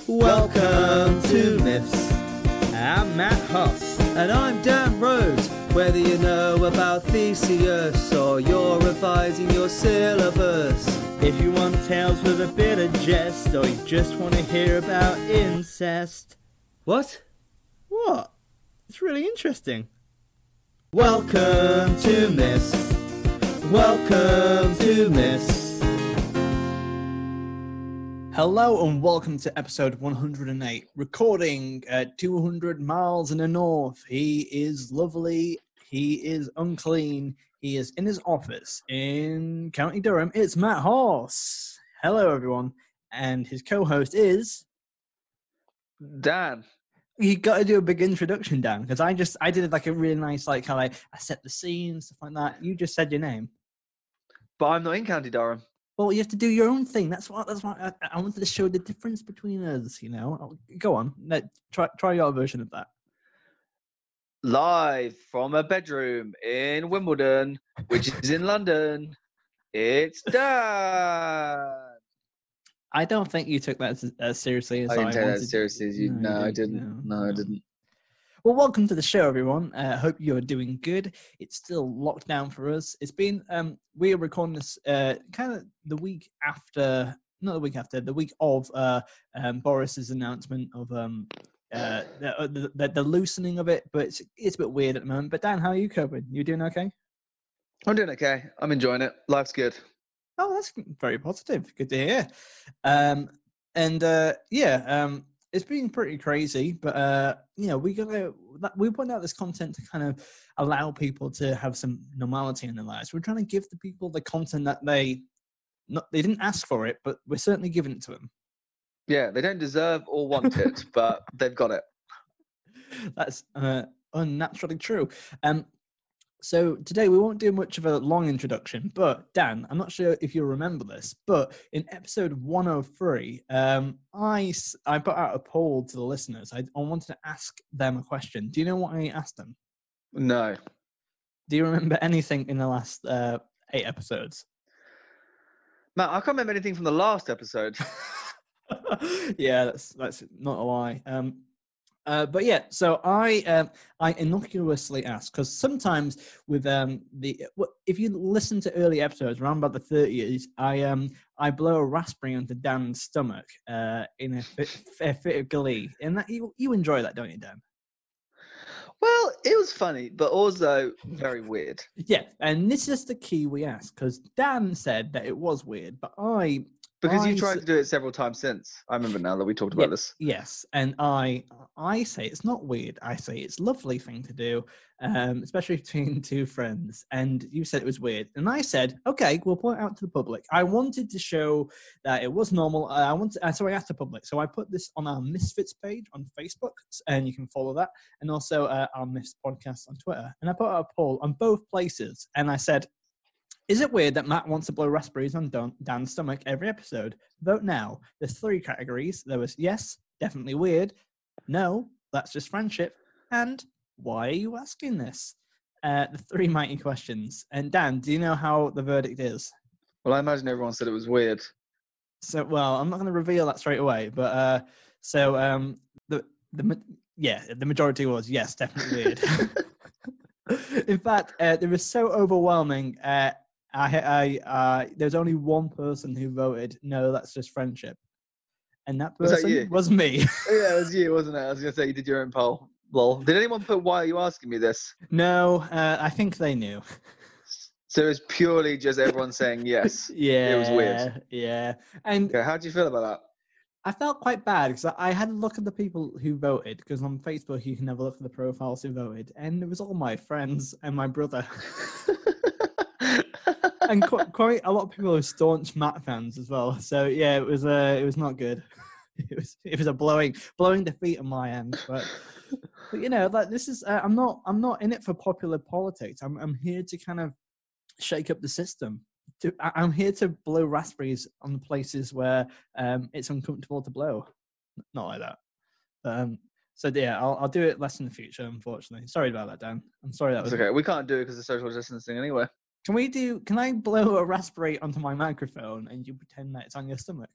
Welcome to Myths. I'm Matt Huss. And I'm Dan Rhodes. Whether you know about Theseus or you're revising your syllabus, If you want tales with a bit of jest, or you just want to hear about incest. What? What? It's really interesting. Welcome to Myths. Welcome to Myths. Hello and welcome to episode 108, recording at 200 miles in the north. He is lovely, he is unclean, he is in his office in County Durham. It's Matt Horse. Hello everyone. And his co-host is... Dan. You got to do a big introduction, Dan, because I did like a really nice, like how I set the scene, stuff like that. You just said your name. But I'm not in County Durham. Well, you have to do your own thing. That's why I wanted to show the difference between us, you know. Go on, try your version of that. Live from a bedroom in Wimbledon, which is in London, it's Dan. I don't think you took that as seriously as I didn't take that wanted as seriously as you. No, No, you I didn't. didn't. No, I didn't. Well, welcome to the show, everyone. Hope you're doing good. It's still locked down for us. It's been, we are recording this kind of the week after, not the week after, the week of Boris's announcement of the loosening of it, but it's a bit weird at the moment. But Dan, how are you coping? You doing okay? I'm doing okay. I'm enjoying it. Life's good. Oh, that's very positive. Good to hear. It's been pretty crazy, but we put out this content to kind of allow people to have some normality in their lives. We're trying to give the people the content that they didn't ask for it, but we're certainly giving it to them. Yeah, they don't deserve or want it, but they've got it. That's unnaturally true. So today we won't do much of a long introduction, but Dan, I'm not sure if you'll remember this, but in episode 103, I put out a poll to the listeners. I wanted to ask them a question. Do you know what I asked them? No. Do you remember anything in the last 8 episodes? Matt, I can't remember anything from the last episode. Yeah, that's not a lie. But yeah, so I innocuously asked, because sometimes with if you listen to early episodes around about the 30s, I blow a raspberry onto Dan's stomach in a fit of glee, and that you enjoy that, don't you, Dan? Well, it was funny, but also very weird. Yeah, and this is the key we asked, because Dan said that it was weird, but Because you tried to do it several times since. I remember now that we talked about this. Yes, and I say it's not weird. I say it's a lovely thing to do, especially between two friends. And you said it was weird. And I said, okay, we'll point it out to the public. I wanted to show that it was normal. So I asked the public. So I put this on our Misfits page on Facebook, and you can follow that. And also our Myths podcast on Twitter. And I put out a poll on both places. And I said, is it weird that Matt wants to blow raspberries on Dan's stomach every episode? Vote now. There's 3 categories. There was yes, definitely weird. No, that's just friendship. And why are you asking this? The 3 mighty questions. And Dan, do you know how the verdict is? Well, I imagine everyone said it was weird. So, well, I'm not going to reveal that straight away. But the majority was yes, definitely weird. In fact, it was so overwhelming. There's only one person who voted no, that's just friendship, and that person was me. Yeah, it was you, wasn't it? I was gonna say you did your own poll. Well, did anyone put why are you asking me this? No, I think they knew. So it was purely just everyone saying yes. Yeah, it was weird. Yeah, and okay, how do you feel about that? I felt quite bad because I had a look at the people who voted, because on Facebook you can have a look at the profiles who voted, and it was all my friends and my brother. And quite a lot of people are staunch Matt fans as well. So yeah, it was not good. It was a blowing defeat on my end. But you know, like this is I'm not in it for popular politics. I'm here to kind of shake up the system. I'm here to blow raspberries on the places where it's uncomfortable to blow. Not like that. So yeah, I'll do it less in the future, unfortunately. Sorry about that, Dan. I'm sorry that was okay. We can't do it because of social distancing anyway. Can I blow a raspberry onto my microphone and you pretend that it's on your stomach?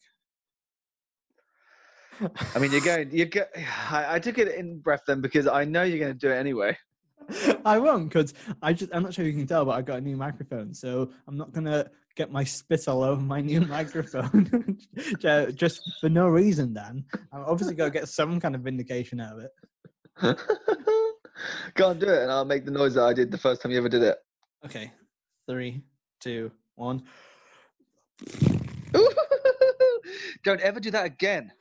I mean, I took it in breath then because I know you're going to do it anyway. I won't, because I'm not sure you can tell, but I got a new microphone, so I'm not gonna get my spit all over my new microphone just for no reason. Dan, I'm obviously gonna get some kind of vindication out of it. Go on, do it, and I'll make the noise that I did the first time you ever did it. Okay, 3, 2, 1. Don't ever do that again.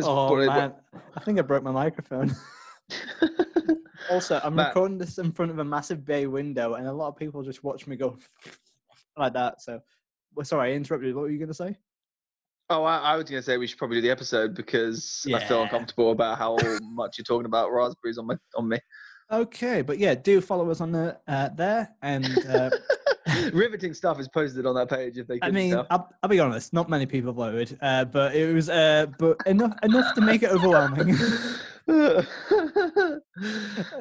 Oh man, I think I broke my microphone. Also, I'm Matt, recording this in front of a massive bay window, and a lot of people just watch me go like that. So, well, sorry, I interrupted. What were you going to say? Oh, I was going to say we should probably do the episode because I feel Yeah. uncomfortable about how much you're talking about raspberries on me. Okay, but yeah, do follow us on the there, and Riveting stuff is posted on that page. If they I couldn't mean, tell. I'll be honest, not many people voted, but it was but enough to make it overwhelming.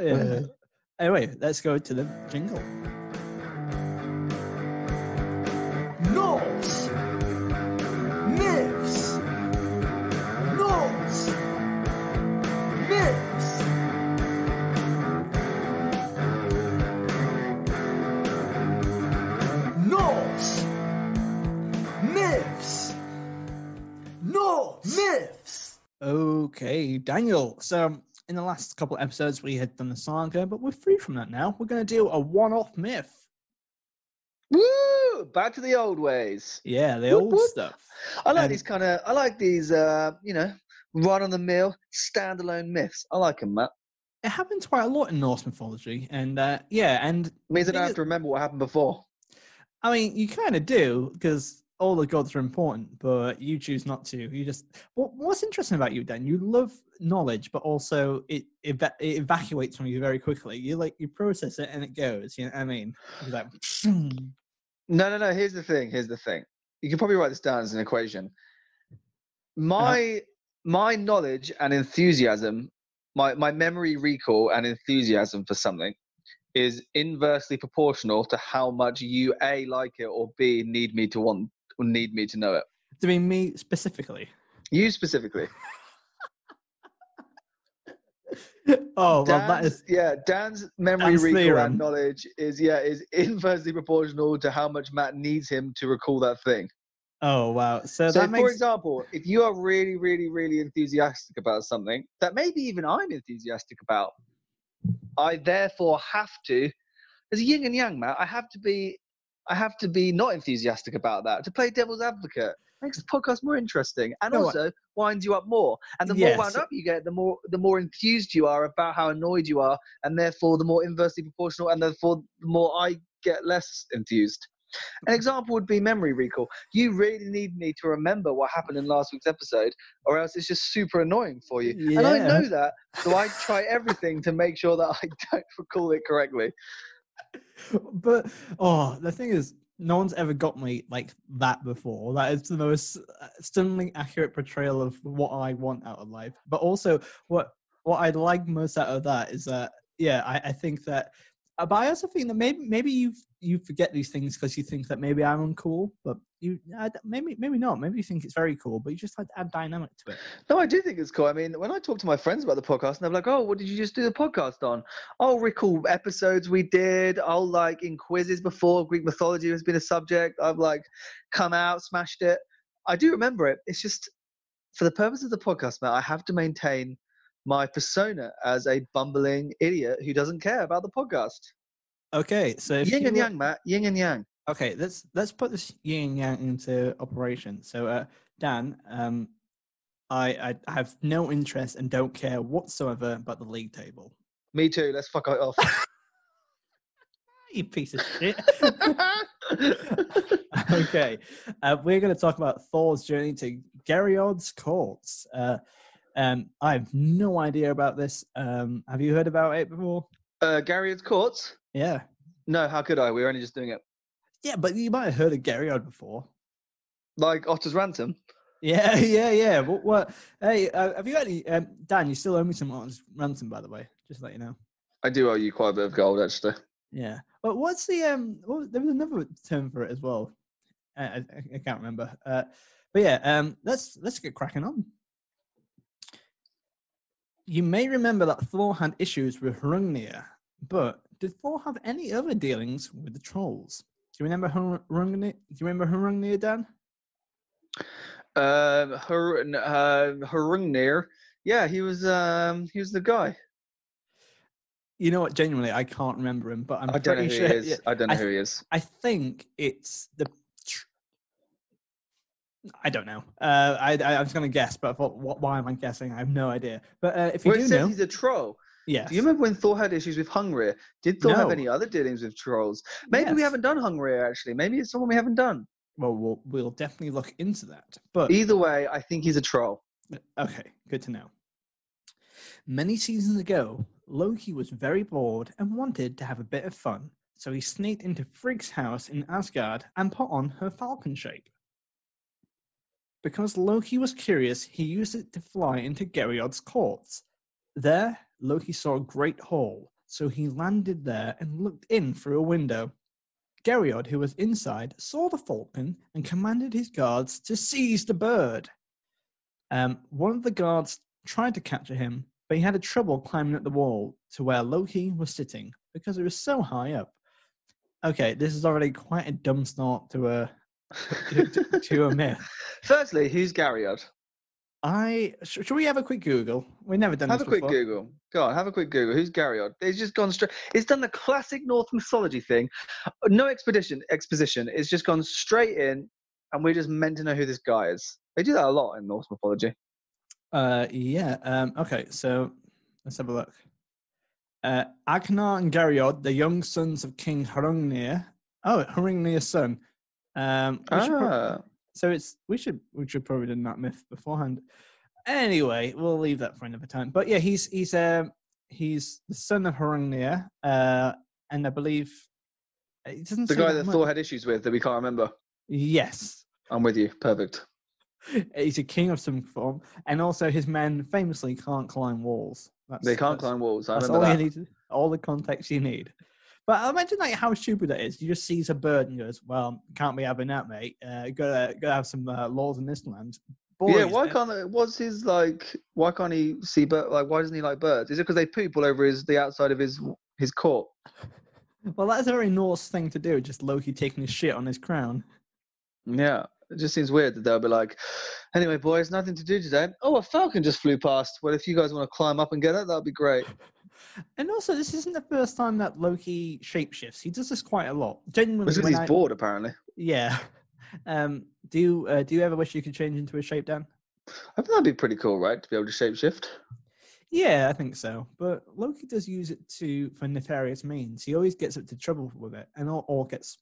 Yeah. Anyway, let's go to the jingle. Knowles! Myths! Knowles! Myths! Knowles! Myths! Knowles! Myths! Okay, Daniel. So in the last couple of episodes, we had done the saga, but we're free from that now. We're going to do a one-off myth. Woo! Back to the old ways. Yeah, the Whoop, old whoop. stuff. I like these run-on-the-mill, standalone myths. I like them, Matt. It happens quite a lot in Norse mythology, and and It means I don't have to remember what happened before. I mean, you kind of do, because all the gods are important, but you choose not to. You just what's interesting about you, Dan? You love knowledge, but also it evacuates from you very quickly. You process it and it goes. You know what I mean? You're like, No. Here's the thing. You can probably write this down as an equation. My knowledge and enthusiasm, my memory recall and enthusiasm for something is inversely proportional to how much you A, like it, or B, need me to know it. Do you mean me specifically? You specifically. Oh, well, that is Dan's memory Dan's recall theorem. and knowledge is inversely proportional to how much Matt needs him to recall that thing. Oh, wow. So So, that makes for example, if you are really, really, really enthusiastic about something that maybe even I'm enthusiastic about, I therefore have to, as a yin and yang, Matt, I have to be not enthusiastic about that. To play devil's advocate makes the podcast more interesting and also winds you up more. And the more wound up you get, the more enthused you are about how annoyed you are, and therefore the more inversely proportional, and therefore the more I get less enthused. An example would be memory recall. You really need me to remember what happened in last week's episode, or else it's just super annoying for you. Yeah. And I know that, so I try everything to make sure that I don't recall it correctly. But the thing is, no one's ever got me like that before. That is the most stunningly accurate portrayal of what I want out of life. But also, what I like most out of that is that I think that. But I also think that maybe you forget these things because you think that maybe I'm uncool, but maybe not. Maybe you think it's very cool, but you just like to add dynamic to it. No, I do think it's cool. I mean, when I talk to my friends about the podcast, and they're like, "Oh, what did you just do the podcast on?" I'll recall episodes we did. I'll like in quizzes before. Greek mythology has been a subject. I've like come out, smashed it. I do remember it. It's just for the purpose of the podcast, Matt, I have to maintain my persona as a bumbling idiot who doesn't care about the podcast. Okay, so Yin and yang, Matt. Yin and yang. Okay, let's put this yin and yang into operation. So, Dan, I have no interest and don't care whatsoever about the league table. Me too. Let's fuck it off. You piece of shit. Okay, we're going to talk about Thor's journey to Gerriod's courts. I have no idea about this. Have you heard about it before? Gerriod's courts? Yeah. No, how could I? We were only just doing it. Yeah, but you might have heard of Gerriod before. Like Otter's Ransom? Yeah. What? Hey, have you got any? Dan, you still owe me some Otter's Ransom, by the way. Just to let you know. I do owe you quite a bit of gold, actually. Yeah. But what's the there was another term for it as well. I can't remember. But yeah, let's get cracking on. You may remember that Thor had issues with Hrungnir, but did Thor have any other dealings with the trolls? Do you remember Hrungnir? Do you remember Hrungnir, Dan? Hrungnir. Yeah, he was the guy. You know what? Genuinely, I can't remember him, but I'm I don't know pretty who sure. he is. I don't know who he is. I think it's the. I don't know. I was going to guess, but I thought, why am I guessing? I have no idea. But if you Well, it do says know, he's a troll. yes. Do you remember when Thor had issues with Hrungnir? Did Thor have No. any other dealings with trolls? Maybe we Yes. haven't done Hrungnir actually. Maybe it's someone we haven't done. Well, we'll definitely look into that. But Either way, I think he's a troll. okay, good to know. Many seasons ago, Loki was very bored and wanted to have a bit of fun, so he sneaked into Frigg's house in Asgard and put on her falcon shape. Because Loki was curious, he used it to fly into Gerriod's courts. There, Loki saw a great hall, so he landed there and looked in through a window. Gerriod, who was inside, saw the falcon and commanded his guards to seize the bird. One of the guards tried to capture him, but he had trouble climbing up the wall to where Loki was sitting because it was so high up. Okay, this is already quite a dumb start to a myth. Firstly, who's Gerriod? Should we have a quick Google? We've never done this before. Have a quick Google. Go on, have a quick Google. Who's Gerriod? It's just gone straight. It's done the classic Norse mythology thing. No exposition. It's just gone straight in, and we're just meant to know who this guy is. They do that a lot in Norse mythology. Yeah. Okay, so let's have a look. Agnar and Gerriod, the young sons of King Hrungnir. Oh, Hrungnir's son. We should probably done that myth beforehand. Anyway, we'll leave that for another time. But yeah, he's the son of Hrungnir, and I believe it doesn't. The say guy that much. Thor had issues with that we can't remember. Yes, I'm with you. Perfect. He's a king of some form, and also his men famously can't climb walls. They can't climb walls. I That's remember all that. you need. All the context you need. But imagine like how stupid that is. You just sees a bird and goes, "Well, can't be having that, mate. Gotta have some laws in this land." Boys, yeah, why can't he see birds? Like, why doesn't he like birds? Is it because they poop all over the outside of his court? Well, that's a very Norse thing to do. Just Loki taking his shit on his crown. Yeah, it just seems weird that they'll be like, "Anyway, boys, nothing to do today. Oh, a falcon just flew past. Well, if you guys want to climb up and get it, that'd be great." And also, this isn't the first time that Loki shapeshifts. He does this quite a lot. Genuinely, Because he's bored, apparently. Yeah. Do you ever wish you could change into a shape, Dan? I think that'd be pretty cool, right? To be able to shapeshift. Yeah, I think so. But Loki does use it for nefarious means. He always gets into trouble with it, and or gets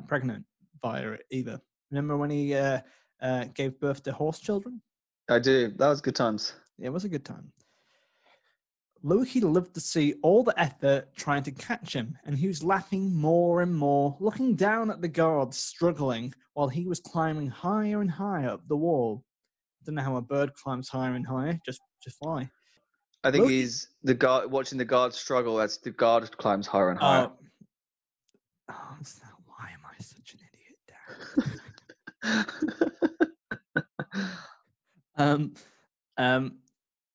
pregnant via it either. Remember when he gave birth to horse children? I do. That was good times. Yeah, it was a good time. Loki loved to see all the effort trying to catch him, and he was laughing more and more, looking down at the guards struggling while he was climbing higher and higher up the wall. I don't know how a bird climbs higher and higher, just fly. I think he's the guard watching the guard struggle as the guard climbs higher and higher. Why am I such an idiot, Darren?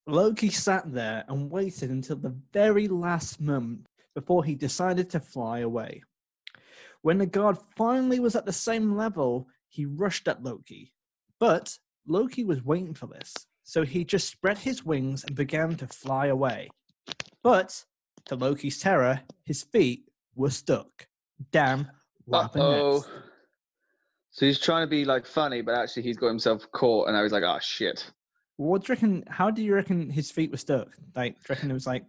Loki sat there and waited until the very last moment before he decided to fly away. When the guard finally was at the same level, he rushed at Loki. But Loki was waiting for this, so he just spread his wings and began to fly away. But, to Loki's terror, his feet were stuck. Damn, what happened next? So he's trying to be like funny, but actually he's got himself caught, and now he's like, "Oh shit." What do you reckon? How do you reckon his feet were stuck? Like, do you reckon it was like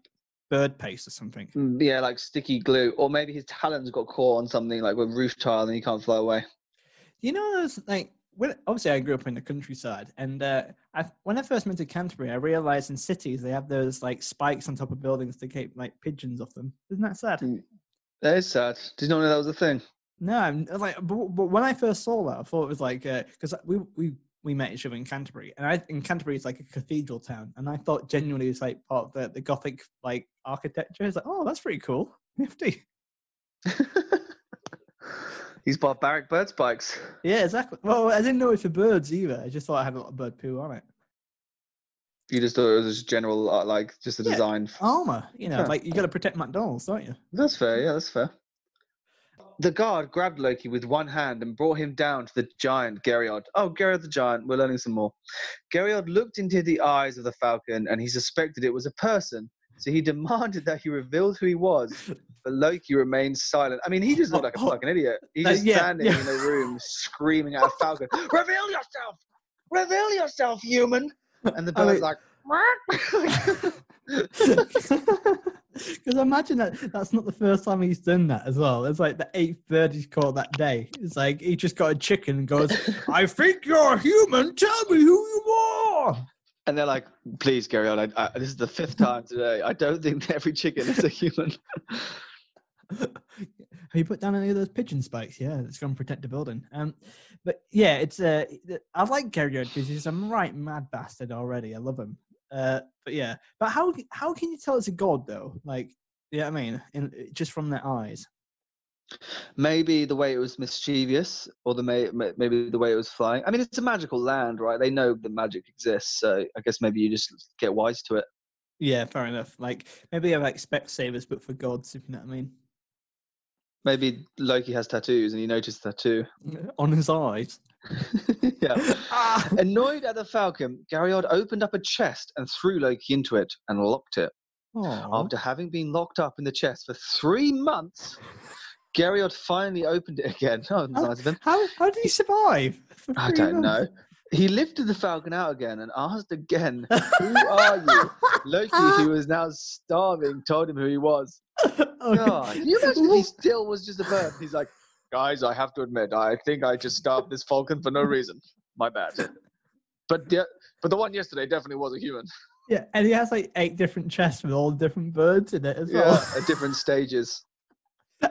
bird paste or something? Yeah, like sticky glue, or maybe his talons got caught on something like a roof tile, and he can't fly away. You know, there's like, obviously I grew up in the countryside, and when I first moved to Canterbury, I realized in cities they have those like spikes on top of buildings to keep like pigeons off them. Isn't that sad? That is sad. Did you not know that was a thing? No, but when I first saw that, I thought it was like because we met each other in Canterbury, and in Canterbury it's like a cathedral town, and I thought genuinely it's like part of the Gothic like architecture. It's like, oh, that's pretty cool, nifty. These barbaric bird spikes. Yeah, exactly. Well, I didn't know it for birds either. I just thought I had a lot of bird poo on it. You just thought it was just general, just a Yeah, design. armor. You know, Huh. like you got to protect McDonald's, don't you? That's fair. Yeah, that's fair. The guard grabbed Loki with one hand and brought him down to the giant Gerriod. Oh, Gerriod the giant. We're learning some more. Gerriod looked into the eyes of the falcon and he suspected it was a person. So he demanded that he revealed who he was. But Loki remained silent. I mean, he just looked like a fucking idiot. He's just standing in a room screaming at a falcon, "Reveal yourself! Reveal yourself, human!" And the bird's like, because imagine that's not the first time he's done that as well. It's like the 8th bird he's caught that day. It's like he just got a chicken and goes, "I think you're human. Tell me who you are." and they're like, "Please, Gerriod, this is the 5th time today. I don't think every chicken is a human." Have you put down any of those pigeon spikes? Yeah, it's going to protect the building. But yeah, it's I like Gerriod because he's a right mad bastard already. I love him. But yeah, but how can you tell it's a god though? Like, yeah, I mean, just from their eyes. Maybe the way it was mischievous, or maybe the way it was flying. I mean, it's a magical land, right? They know that magic exists, so I guess maybe you just get wise to it. Yeah, fair enough. Like maybe I like Specsavers, but for gods, if you know what I mean. Maybe Loki has tattoos and he noticed the tattoo. On his eyes. Yeah. Annoyed at the falcon, Gerriod opened up a chest and threw Loki into it and locked it. Aww. After having been locked up in the chest for 3 months, Gerriod finally opened it again. Oh, nice of him. How did he survive? I don't know. He lifted the falcon out again and asked again, "Who are you?" Loki, who was now starving, told him who he was. God, can you imagine if he still was just a bird? He's like, "Guys, I have to admit, I think I just starved this falcon for no reason. My bad. But the one yesterday definitely was a human." Yeah, and he has like 8 different chests with all different birds in it as well. Yeah, at different stages.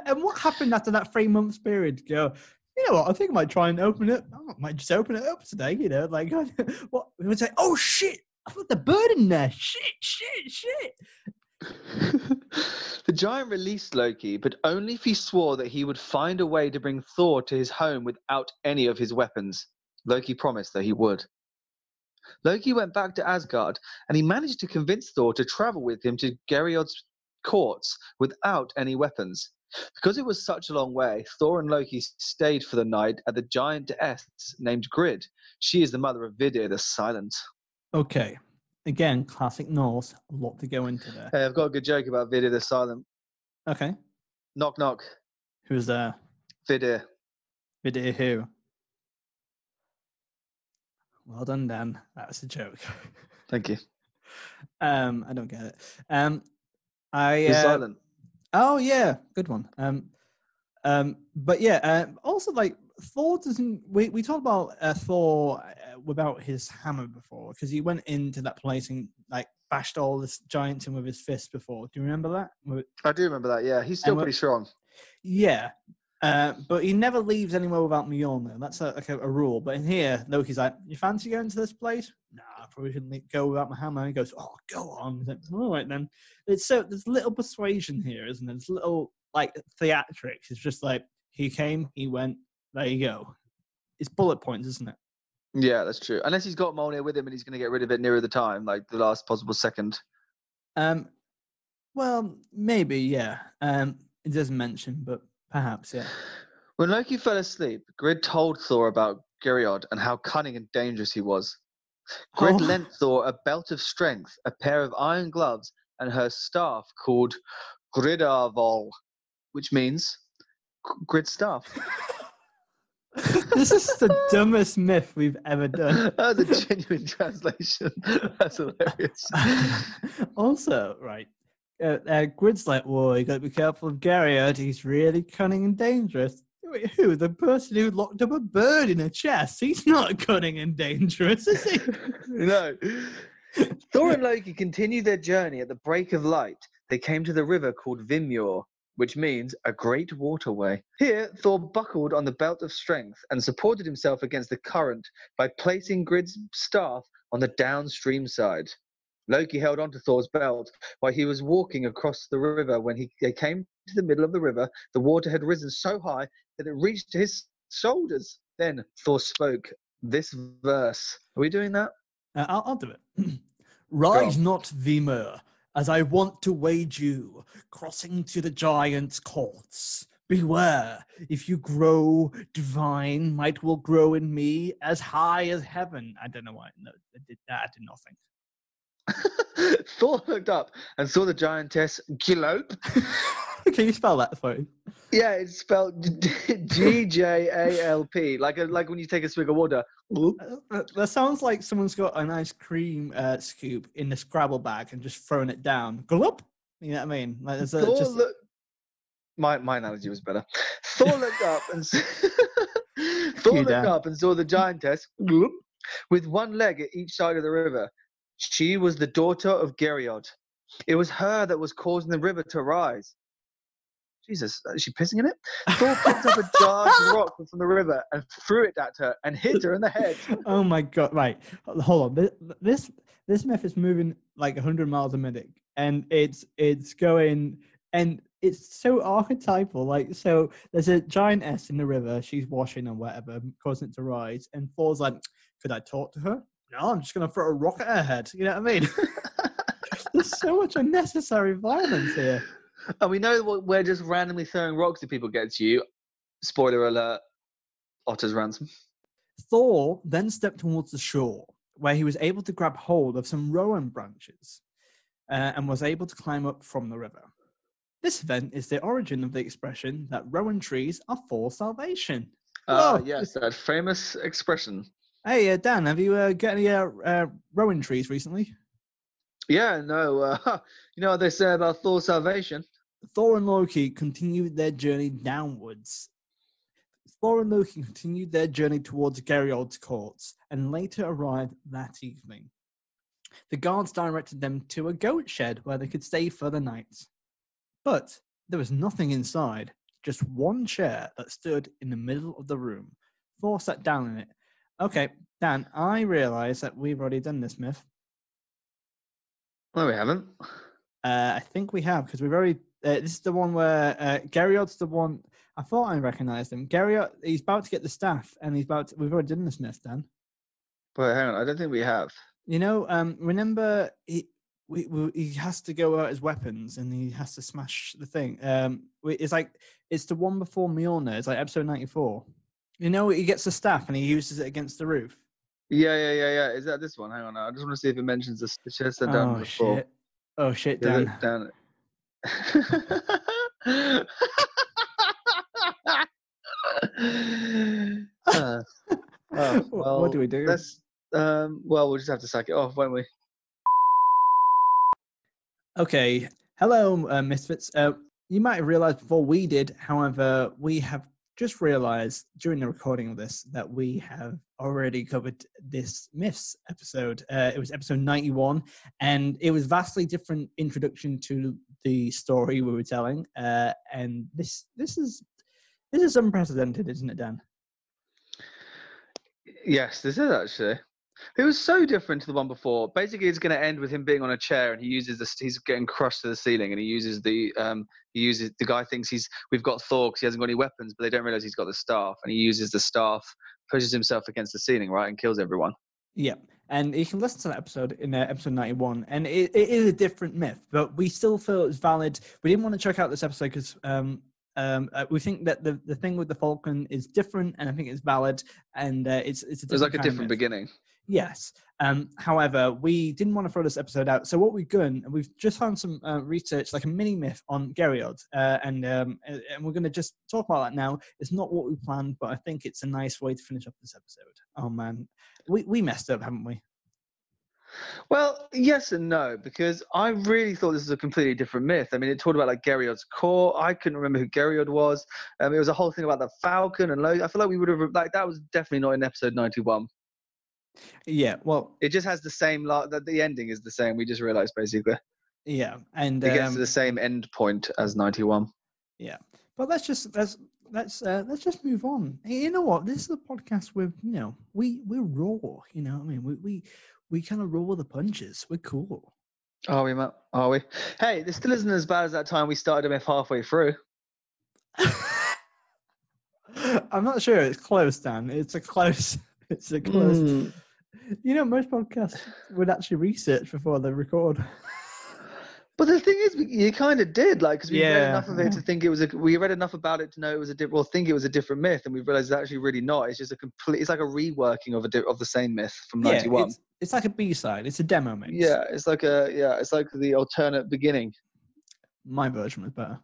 And what happened after that 3-month period? Go, you know what? I think I might try and open it. I might just open it up today. You know, like what? We would say, "Oh shit! I put the bird in there. Shit!" The giant released Loki, but only if he swore that he would find a way to bring Thor to his home without any of his weapons. Loki promised that he would. Loki went back to Asgard, and he managed to convince Thor to travel with him to Gerriod's courts without any weapons. Because it was such a long way, Thor and Loki stayed for the night at the giantess named Grid. She is the mother of Vidir the Silent. Okay. Again, classic Norse. A lot to go into there. Hey, I've got a good joke about Vidir the Silent. Okay. Knock, knock. Who's there? Vidir. Vidir who? Well done, Dan. That was a joke. Thank you. I don't get it. The Silent. Oh yeah, good one. But yeah, also like Thor doesn't. We talked about Thor without his hammer before because he went into that place and like bashed all this giants in with his fist before. Do you remember that? I do remember that. Yeah, he's still pretty strong. Yeah, but he never leaves anywhere without Mjolnir. That's a rule. But in here, Loki's like, "You fancy going to this place?" Nah, I probably shouldn't go without my hammer. He goes, "Oh, go on." He's like, "All right then." There's little persuasion here, isn't there? There's little like theatrics. It's just like he came, he went. There you go. It's bullet points, isn't it? Yeah, that's true. Unless he's got Mjolnir with him and he's going to get rid of it nearer the time, like the last possible second. Well, maybe, yeah. It doesn't mention, but perhaps, yeah. When Loki fell asleep, Grid told Thor about Gerriod and how cunning and dangerous he was. Grid lent Thor a belt of strength, a pair of iron gloves, and her staff called Gridarvol, which means Grid staff. This is the dumbest myth we've ever done. That was a genuine translation. That's hilarious. Also, right, Grid's like, "Whoa, you got to be careful of Gerriod. He's really cunning and dangerous." Wait, who? The person who locked up a bird in a chest? He's not cunning and dangerous, is he? No. Thor and Loki continued their journey at the break of light. They came to the river called Vimur, which means a great waterway. Here, Thor buckled on the belt of strength and supported himself against the current by placing Grid's staff on the downstream side. Loki held onto Thor's belt while he was walking across the river when they came the middle of the river, the water had risen so high that it reached to his shoulders. Then Thor spoke this verse. Are we doing that? I'll do it. Go Rise on. not, Vimur, as I want to wade you, crossing to the giant's courts. Beware, if you grow divine, might will grow in me as high as heaven. I don't know why. No, I did nothing. Thor looked up and saw the giantess Gjalp. Can you spell that for me? Yeah, it's spelled Gjalp, like when you take a swig of water. That sounds like someone's got an ice cream scoop in the Scrabble bag and just thrown it down. Gulp? You know what I mean? Like, there's Thor just... My analogy was better. Thor looked up and saw the giantess with one leg at each side of the river. She was the daughter of Gerriod. It was her that was causing the river to rise. Jesus, is she pissing in it? Thor picked up a large rock from the river and threw it at her and hit her in the head. Oh my god! Right, hold on. This myth is moving like 100 miles a minute, and it's going, and it's so archetypal. Like, so there's a giantess in the river. She's washing or whatever, causing it to rise. And Thor's like, "Could I talk to her? No, I'm just gonna throw a rock at her head." You know what I mean? There's so much unnecessary violence here. And we know we're just randomly throwing rocks if people get to you. Spoiler alert, Otter's ransom. Thor then stepped towards the shore, where he was able to grab hold of some rowan branches and was able to climb up from the river. This event is the origin of the expression that rowan trees are for salvation. Yes, that famous expression. Hey, Dan, have you got any rowan trees recently? Yeah, no. You know what they say about Thor's salvation? Thor and Loki continued their journey downwards. Thor and Loki continued their journey towards Gerriod's courts and later arrived that evening. The guards directed them to a goat shed where they could stay for the night. But there was nothing inside, just one chair that stood in the middle of the room. Thor sat down in it. Okay, Dan, I realise that we've already done this myth. No, we haven't. I think we have, because we've already... this is the one where Gerriod's the one... I thought I recognised him. Gerriod, he's about to get the staff, and we've already done this myth, Dan. But hang on, I don't think we have. You know, remember he has to go out his weapons, and he has to smash the thing. It's the one before Mjolnir. It's like episode 94. You know, he gets the staff, and he uses it against the roof. Yeah. Is that this one? Hang on, I just want to see if it mentions this. It should have said down before. Shit. Oh shit, Dan. Down. Well, what do we do? We'll just have to sack it off, won't we? Okay. Hello, Misfits. You might have realized before we did, however, we have just realized during the recording of this that we have already covered this myths episode. It was episode 91, and it was vastly different introduction to the story we were telling. And this is unprecedented, isn't it, Dan? Yes, this is actually. It was so different to the one before. Basically, it's going to end with him being on a chair, and he's getting crushed to the ceiling, and he uses the guy thinks we've got Thor because he hasn't got any weapons, but they don't realize he's got the staff, and he uses the staff, pushes himself against the ceiling, right, and kills everyone. Yeah, and you can listen to that episode in episode 91, and it is a different myth, but we still feel it was valid. We didn't want to check out this episode because we think that the thing with the Falcon is different, and I think it's valid, and it's a different like a different beginning. Yes. However, we didn't want to throw this episode out. So what we've done, we've just found some research, like a mini myth on Gerriod, and we're going to just talk about that now. It's not what we planned, but I think it's a nice way to finish up this episode. Oh man, we messed up, haven't we? Well, yes and no, because I really thought this was a completely different myth. I mean, it talked about like Gerriod's core. I couldn't remember who Gerriod was. It was a whole thing about the Falcon and Loki. I feel like we would have that was definitely not in episode 91. Yeah, well, it just has the same. The ending is the same. We just realized basically. Yeah, and it gets to the same end point as 91. Yeah, but let's just move on. You know what? This is a podcast with we're raw. You know, what I mean, we kind of roll the punches. We're cool. Are we, Matt? Are we? Hey, this still isn't as bad as that time we started a myth halfway through. I'm not sure. It's close, Dan. It's a close. It's a close. Hmm. You know, most podcasts would actually research before they record. But the thing is, you kind of did, like, because we read Yeah, enough of it to think it was we read enough about it to know it was think it was a different myth, and we realized it's actually really not. It's just it's like a reworking of the same myth from Yeah, '91. it's like a B-side. It's a demo mix. Yeah, it's like the alternate beginning. My version was better.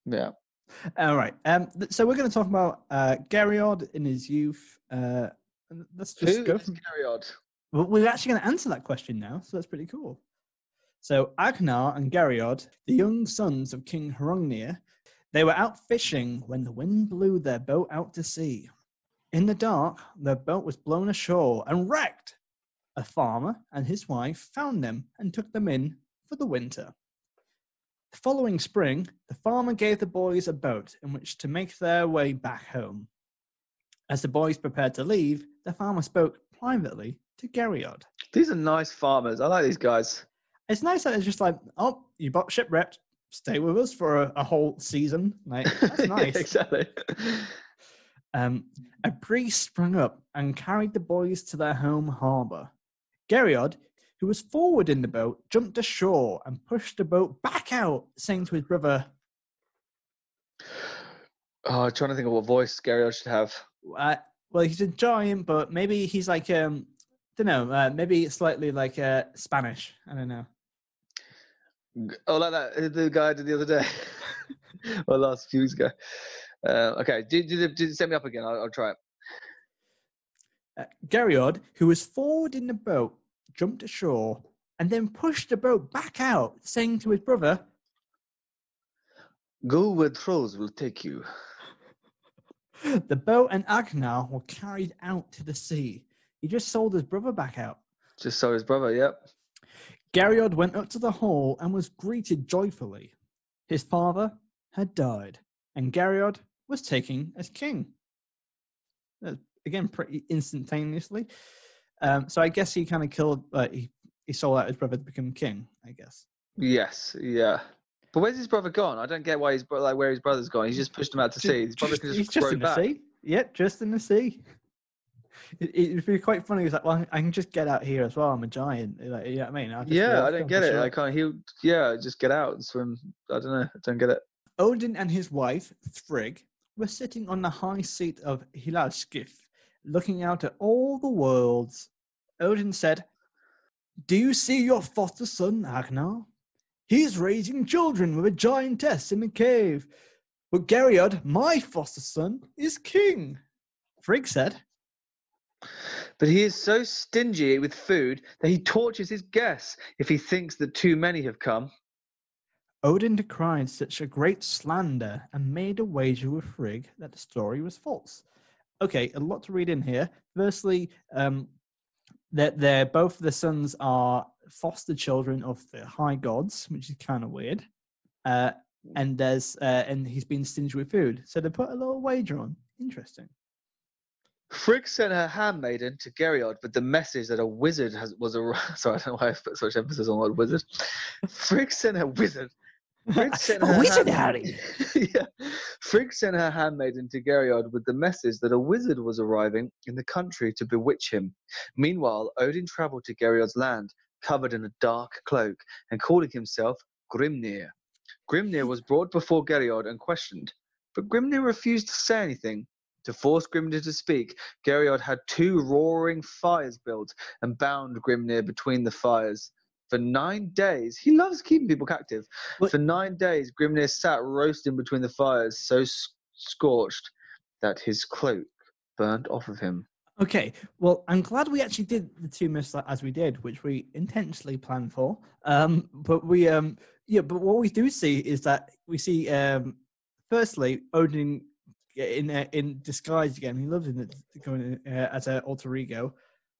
Yeah. All right. So we're going to talk about Gerriod in his youth. Let's just go from Gerriod. Well, we're actually going to answer that question now, so that's pretty cool. So Agnar and Gerriod, the young sons of King Hrungnir, they were out fishing when the wind blew their boat out to sea. In the dark, their boat was blown ashore and wrecked. A farmer and his wife found them and took them in for the winter. The following spring, the farmer gave the boys a boat in which to make their way back home. As the boys prepared to leave, the farmer spoke privately to Gerriod. These are nice farmers. I like these guys. It's nice that it's just like, oh, you bought shipwrecked, stay with us for a whole season. Like, that's nice. Yeah, exactly. A breeze sprung up and carried the boys to their home harbour. Gerriod, who was forward in the boat, jumped ashore and pushed the boat back out, saying to his brother, Oh, I'm trying to think of what voice Gerriod should have. well, he's a giant, but maybe he's like, don't know, maybe slightly like Spanish. I don't know. Oh, like that, the guy I did the other day. Or last few weeks ago. Okay, set me up again. I'll try it. Gerriod, who was forward in the boat, jumped ashore and then pushed the boat back out, saying to his brother, Go where trolls will take you. The boat and Agnar were carried out to the sea. He just sold his brother back out. Just saw his brother, yep. Gerriod went up to the hall and was greeted joyfully. His father had died, and Gerriod was taken as king. Again, pretty instantaneously. So I guess he kind of killed, he sold out his brother to become king, I guess. Yes, yeah. But where's his brother gone? I don't get why where his brother's gone. He's just pushed him out to sea. His brother can He's just just grow in back. the sea. Yep, just in the sea. It'd be quite funny. He's like, well, I can just get out here as well. I'm a giant. Like, you know what I mean? I don't get it. I can't. Just get out and swim. I don't know. I don't get it. Odin and his wife, Frigg, were sitting on the high seat of Hilaskif, looking out at all the worlds. Odin said, Do you see your foster son, Agnar? He's raising children with a giantess in a cave. But Gerriod, my foster son, is king. Frigg said, But he is so stingy with food that he tortures his guests if he thinks that too many have come. Odin decried such a great slander and made a wager with Frigg that the story was false. Okay, a lot to read in here. Firstly, that they're both the sons are foster children of the high gods, which is kind of weird. And he's been stingy with food, so they put a little wager on. Interesting. Frigg sent her handmaiden to Gerriod with the message that a wizard Sorry, I don't know why I put such emphasis on the word wizard. Frigg sent her wizard. Frigg sent her wizard, Harry. Yeah. Frigg sent her handmaiden to Gerriod with the message that a wizard was arriving in the country to bewitch him. Meanwhile, Odin travelled to Gerriod's land, covered in a dark cloak, and calling himself Grimnir. Grimnir was brought before Gerriod and questioned, but Grimnir refused to say anything. To force Grimnir to speak, Gerriod had 2 roaring fires built and bound Grimnir between the fires. For 9 days, he loves keeping people captive. What? For 9 days, Grimnir sat roasting between the fires, so scorched that his cloak burnt off of him. Okay, well, I'm glad we actually did the 2 myths as we did, which we intentionally planned for. But what we do see is that we see, firstly, Odin in disguise again. He loves it going as an alter ego,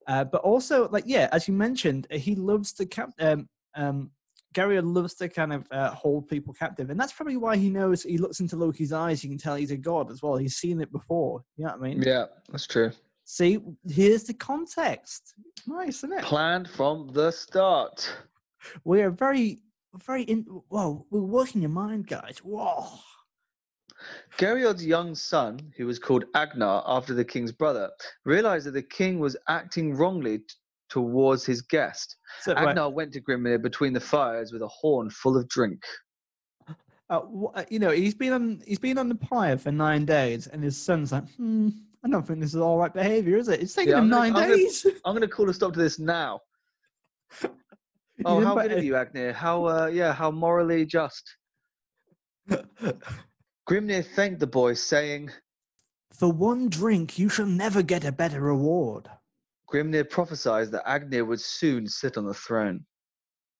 but also as you mentioned, he loves to Gerriod loves to kind of hold people captive, and that's probably why he knows. He looks into Loki's eyes. You can tell he's a god as well. He's seen it before. You know what I mean? Yeah, that's true. See, here's the context. Nice, isn't it? Planned from the start. We are very, well, we're working your mind, guys. Whoa. Gerriod's young son, who was called Agnar after the king's brother, realized that the king was acting wrongly towards his guest. So, Agnar went to Grimnir between the fires with a horn full of drink. he's been on the pyre for 9 days, and his son's like, I don't think this is all right behavior, is it? It's taken him 9 days. I'm going to call a stop to this now. Oh, how good of you, Agnar. How morally just. Grimnir thanked the boy, saying, For one drink, you shall never get a better reward. Grimnir prophesied that Agnir would soon sit on the throne.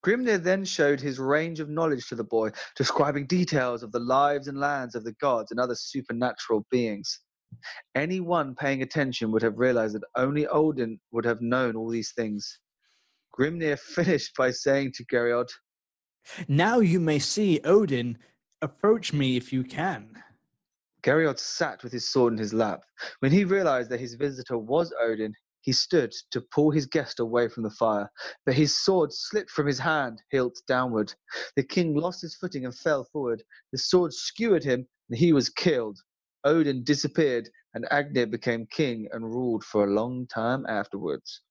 Grimnir then showed his range of knowledge to the boy, describing details of the lives and lands of the gods and other supernatural beings. Anyone paying attention would have realized that only Odin would have known all these things. Grimnir finished by saying to Gerriod, Now you may see Odin. Approach me if you can. Gerriod sat with his sword in his lap. When he realized that his visitor was Odin, he stood to pull his guest away from the fire, but his sword slipped from his hand, hilt downward. The king lost his footing and fell forward. The sword skewered him, and he was killed. Odin disappeared, and Agnir became king and ruled for a long time afterwards.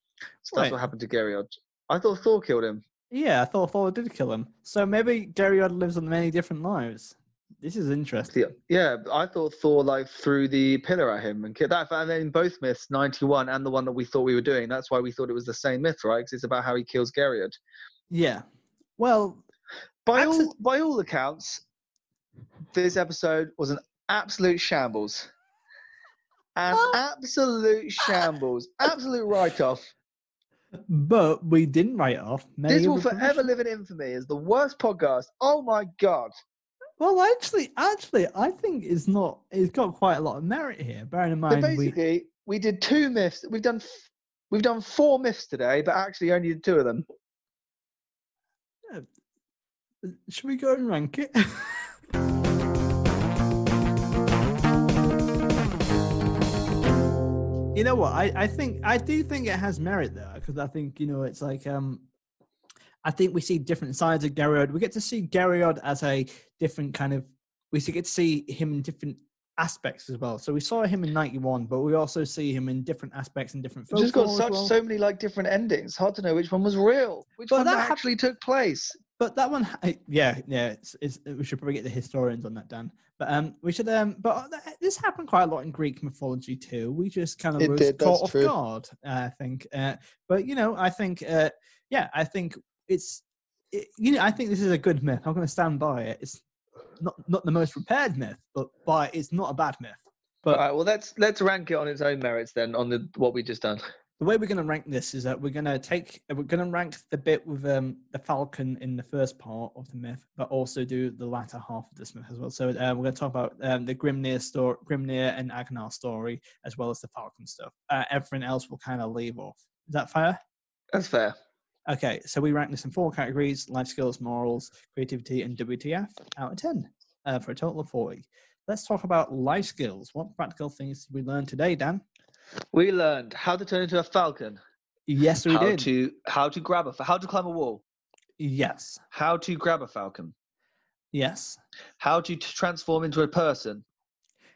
So that's what happened to Gerriod. I thought Thor killed him. Yeah, I thought Thor did kill him. So maybe Gerriod lives on many different lives. This is interesting. Yeah, I thought Thor threw the pillar at him and killed that. And then in both myths, 91 and the one that we thought we were doing, that's why we thought it was the same myth, right? Because it's about how he kills Gerriod. Yeah. Well, by all accounts, this episode was an absolute shambles. Absolute shambles. Absolute write-off. But we didn't write off. This will forever live in infamy as the worst podcast. Oh my God. Well, actually, I think it's got quite a lot of merit here. Bearing in mind, so basically, we did 2 myths. We've done 4 myths today, but actually only did 2 of them. Should we go and rank it? You know what? I do think it has merit though, because I think it's like I think we see different sides of Gerriod. We get to see Gerriod as a different kind of. We get to see him in different aspects as well. So we saw him in 91, but we also see him in different aspects and different. It's just got so many different endings. Hard to know which one was real, which one actually took place. But that one, yeah. We should probably get the historians on that, Dan. But we should. But this happened quite a lot in Greek mythology too. We just kind of was caught off guard, I think. But I think, I think it's. I think this is a good myth. I'm going to stand by it. It's not the most prepared myth, but it's not a bad myth. But all right, well, let's rank it on its own merits then. On what we just done. The way we're going to rank this is that we're going to rank the bit with the falcon in the first part of the myth, but also do the latter half of this myth as well. So we're going to talk about the Grimnir and Agnar story, as well as the falcon stuff. Everything else we'll kind of leave off. Is that fair? That's fair. Okay, so we rank this in 4 categories: life skills, morals, creativity, and WTF out of 10 for a total of 40. Let's talk about life skills. What practical things did we learn today, Dan? We learned how to turn into a falcon. Yes, we did. How to climb a wall. Yes. How to grab a falcon. Yes. How to transform into a person.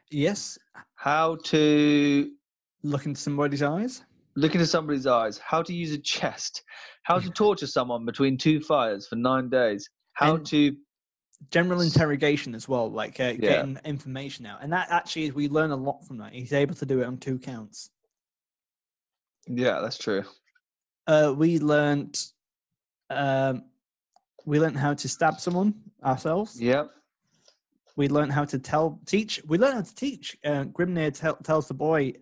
Yes. How to look into somebody's eyes. How to use a chest. How to torture someone between 2 fires for 9 days. How to general interrogation as well, getting information out. And that actually, we learn a lot from that. He's able to do it on 2 counts. Yeah, that's true. We learned how to stab someone ourselves. Yep. We learned how to teach. Grimnir tells the boy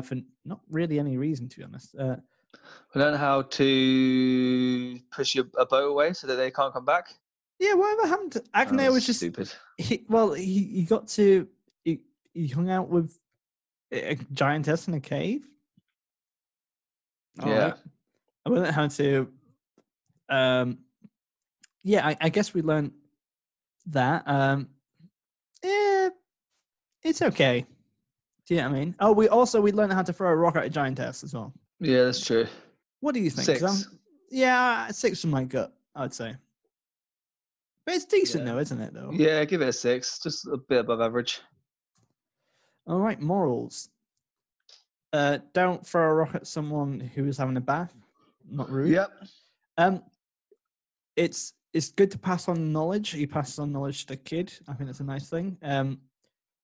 for not really any reason, to be honest. We learned how to push a boat away so that they can't come back. Yeah, whatever happened to Agnar was just stupid. He hung out with a giantess in a cave. Yeah. I learned how to. I guess we learned that. It's okay. Do you know what I mean? Oh, we learned how to throw a rock at a giantess as well. Yeah, that's true. What do you think? 6. 6 from my gut. I'd say. But it's decent Yeah. though, isn't it? Though. Yeah, give it a 6. Just a bit above average. All right, morals. Don't throw a rock at someone who is having a bath. Not rude. Yep. It's good to pass on knowledge. He passes on knowledge to the kid. I think that's a nice thing.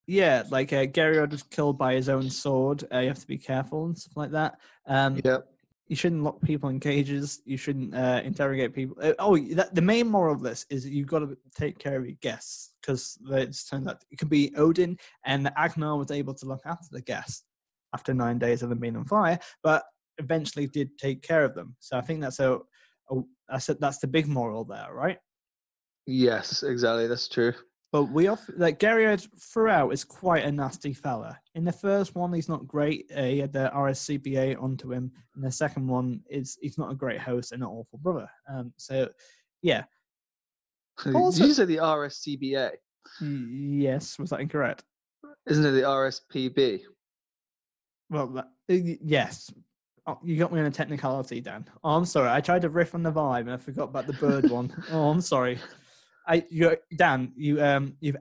Yeah, like Gerriod was killed by his own sword. You have to be careful and stuff like that. Yep. You shouldn't lock people in cages. You shouldn't interrogate people. The main moral of this is that you've got to take care of your guests, because it turns out it could be Odin, and Agnar was able to look after the guests after 9 days of them being on fire, but eventually did take care of them. So I think that's that's the big moral there, right? Yes, exactly. That's true. But Gerriod throughout is quite a nasty fella. In the first one, he's not great. He had the RSCBA onto him. And the second one he's not a great host and an awful brother. So, yeah. Also, Did you say the RSCBA? Yes, was that incorrect? Isn't it the RSPB? Well, yes. Oh, you got me on a technicality, Dan. Oh, I'm sorry. I tried to riff on the vibe and I forgot about the bird one. Oh, I'm sorry. Dan, you've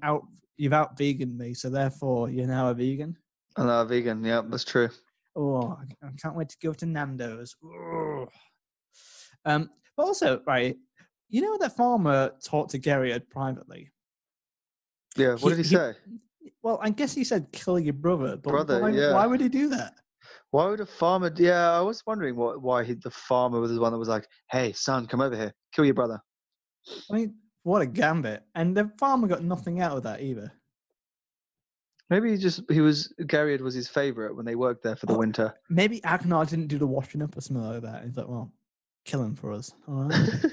out vegan me, so therefore you're now a vegan. I'm not a vegan. Yeah, that's true. Oh, I can't wait to go to Nando's. But also, right, you know that farmer talked to Gerriod privately. Yeah, what did he say? Well, I guess he said kill your brother. But why would he do that? Why would a farmer? Yeah, I was wondering why the farmer was the one that was like, "Hey, son, come over here, kill your brother." I mean, what a gambit! And the farmer got nothing out of that either. Maybe Gerriod was his favorite when they worked there for the winter. Maybe Agnar didn't do the washing up or something like that. He's like, well, kill him for us. All right.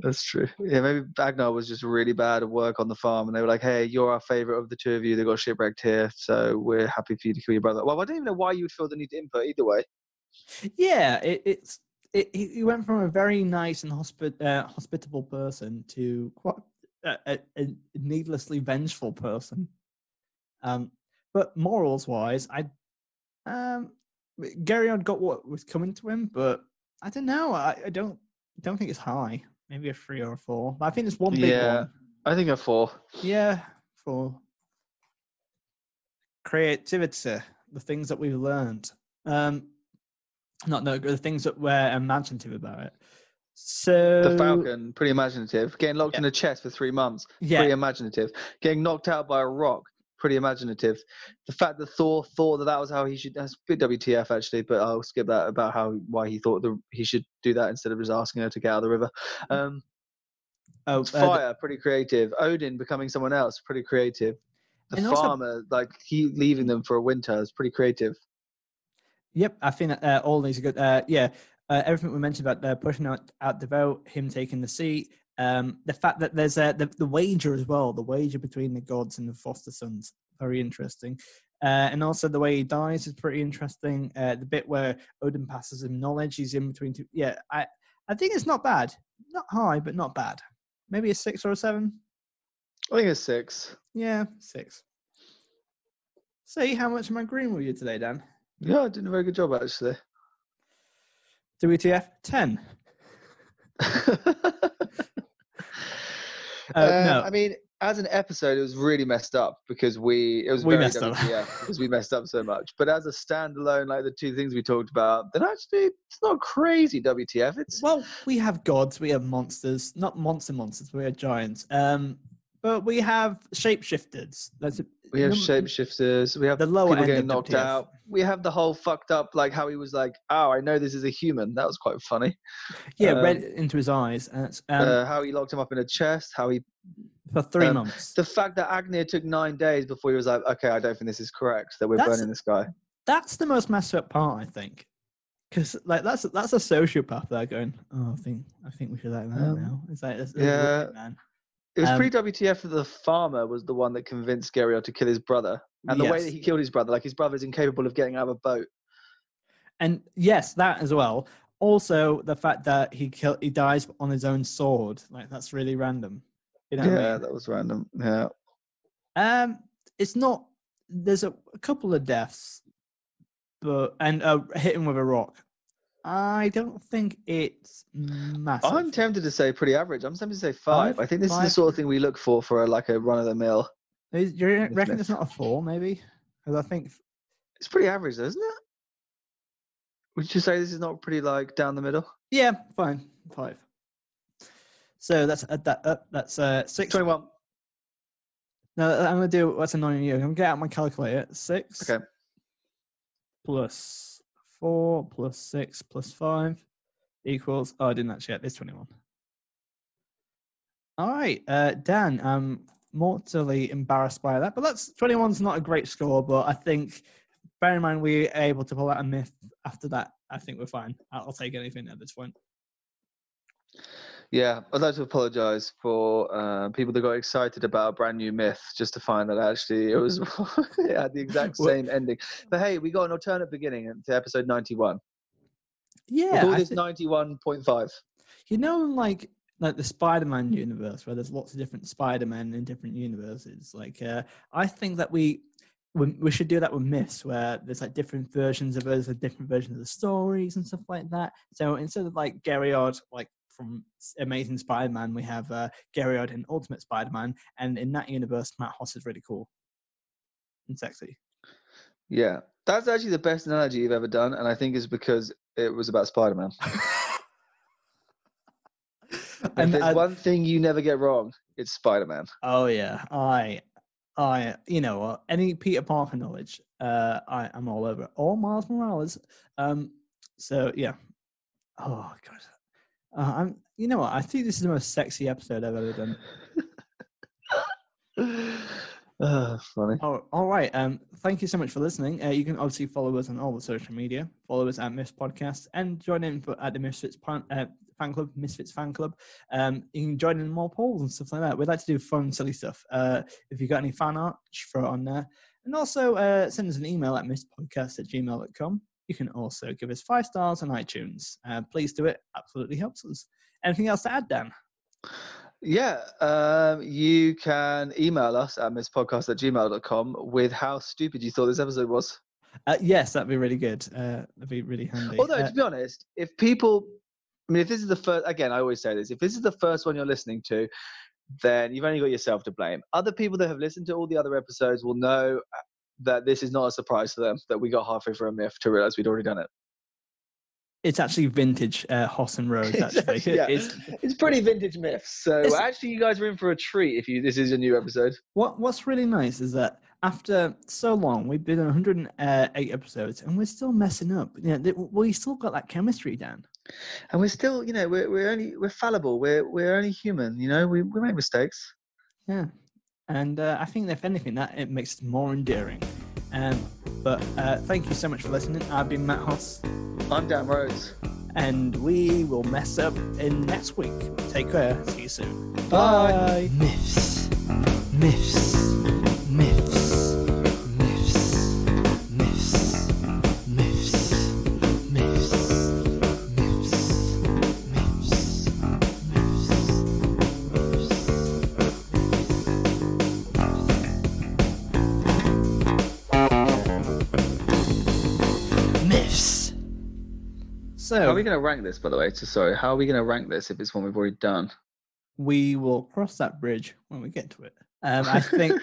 That's true. Yeah, maybe Agnar was just really bad at work on the farm, and they were like, "Hey, you're our favorite of the two of you. They got shipwrecked here, so we're happy for you to kill your brother." Well, I don't even know why you would feel the need to input either way. Yeah, he went from a very nice and hospitable person to quite a needlessly vengeful person. But morals wise, Gerriod got what was coming to him, but I don't know. I don't think it's high. Maybe a 3 or a 4. But I think it's one big one. I think a 4. Yeah, 4. Creativity, the things that we've learned. The things that were imaginative about it. So the Falcon, pretty imaginative. Getting locked in a chest for 3 months, pretty imaginative. Getting knocked out by a rock, pretty imaginative. The fact that Thor thought that was how he should. That's a bit WTF actually, but I'll skip that about why he thought he should do that instead of just asking her to get out of the river. Fire, pretty creative. Odin becoming someone else, pretty creative. The farmer, he leaving them for a winter, is pretty creative. Yep, I think all these are good. Everything we mentioned about pushing out the vote, him taking the seat, the fact that there's the wager as well, the wager between the gods and the foster sons, very interesting. And also the way he dies is pretty interesting. The bit where Odin passes him knowledge, he's in between two. Yeah, I think it's not bad. Not high, but not bad. Maybe a 6 or a 7. I think it's 6. Yeah, 6. See, how much am I agreeing with you today, Dan? Yeah, I did a very good job, actually. WTF? 10. No. I mean, as an episode, it was really messed up because we messed up because we messed up so much. But as a standalone, like the two things we talked about, then actually it's not crazy. WTF? We have gods, we have monsters, not monsters. We have giants. But we have shapeshifters. We have shapeshifters. We have the lower people end getting of knocked WTF. out. We have the whole fucked up, like how he was like, "Oh, I know this is a human." That was quite funny. Yeah, read into his eyes. And how he locked him up in a chest. How he for 3 months. The fact that Agnir took 9 days before he was like, "Okay, I don't think this is correct. That we're burning this guy." That's the most messed up part, I think, because that's a sociopath there going, "Oh, I think we should let him out now." It's like, that's weird, man. It was pretty WTF that the farmer was the one that convinced Gerriod to kill his brother. And the way that he killed his brother, like his brother's incapable of getting out of a boat. And yes, that as well. Also, the fact that he dies on his own sword, like that's really random. You know what I mean? That was random. Yeah. It's not. There's a couple of deaths, but hit him with a rock. I don't think it's massive. I'm tempted to say pretty average. I'm tempted to say 5. Five? I think this is the Five? sort of thing we look for a run of the mill. Do you reckon Myth. it's not a 4, maybe? Because I think It's pretty average, though, isn't it? Would you say this is not pretty like down the middle? yeah, fine, 5. So that's that up. That's 6. 21. No, I'm gonna do what's annoying you. I'm gonna get out my calculator. 6 Okay. plus 4 plus 6 plus 5 equals. Oh, I didn't actually get this 21. All right, Dan. I'm mortally embarrassed by that, but that's 21's not a great score. But I think, bear in mind, we were able to pull out a myth after that. I think we're fine. I'll take anything at this point. Yeah, I'd like to apologise for people that got excited about a brand new myth just to find that actually it had the exact same ending. But hey, we got an alternate beginning to episode 91. Yeah, We'll call this 91.5. You know, like the Spider-Man universe, where there's lots of different Spider-Men in different universes. Like, I think that we should do that with myths, where there's like different versions of us, different versions of the stories and stuff like that. So instead of like Gerriod, like from Amazing Spider-Man, we have Gerriod in Ultimate Spider-Man, and in that universe, Matt Hoss is really cool and sexy. Yeah, that's actually the best analogy you've ever done, and I think it's because it was about Spider-Man. And there's one thing you never get wrong, it's Spider-Man. Oh yeah, I, you know what? Any Peter Parker knowledge, I'm all over it. Or Miles Morales. So yeah. Oh god. You know what? I think this is the most sexy episode I've ever done. Funny. Oh, all right. Thank you so much for listening. You can obviously follow us on all the social media. Follow us at Myths Podcast and join in at the Misfits fan club, Misfits fan club. You can join in more polls and stuff like that. We'd like to do fun, silly stuff. If you've got any fan art, just throw it on there. And also send us an email at misspodcast@gmail.com. You can also give us 5 stars on iTunes. Please do it. Absolutely helps us. Anything else to add, Dan? Yeah, you can email us at misspodcast@gmail.com with how stupid you thought this episode was. Yes, that'd be really good. That'd be really handy. Although, to be honest, if this is the first, again, I always say this, if this is the first one you're listening to, then you've only got yourself to blame. Other people that have listened to all the other episodes will know that this is not a surprise to them, that we got halfway through a myth to realize we'd already done it. It's actually vintage Hoss and Rose, actually. Yeah, it's pretty vintage myths. So actually, you guys are in for a treat if this is a new episode. What's really nice is that after so long, we've been on 108 episodes, and we're still messing up. We still got that chemistry down. And we're still, we're fallible. We're only human. We make mistakes. Yeah, and I think if anything, that it makes it more endearing. But thank you so much for listening. I've been Matt Hoss. I'm Dan Rhodes. And we will mess up in next week. Take care. See you soon. Bye. Myths. Myths. Myths. Myths. Myths. Myths. Myths. Myths. So, how are we going to rank this, by the way? Sorry, how are we going to rank this if it's one we've already done? We will cross that bridge when we get to it. I think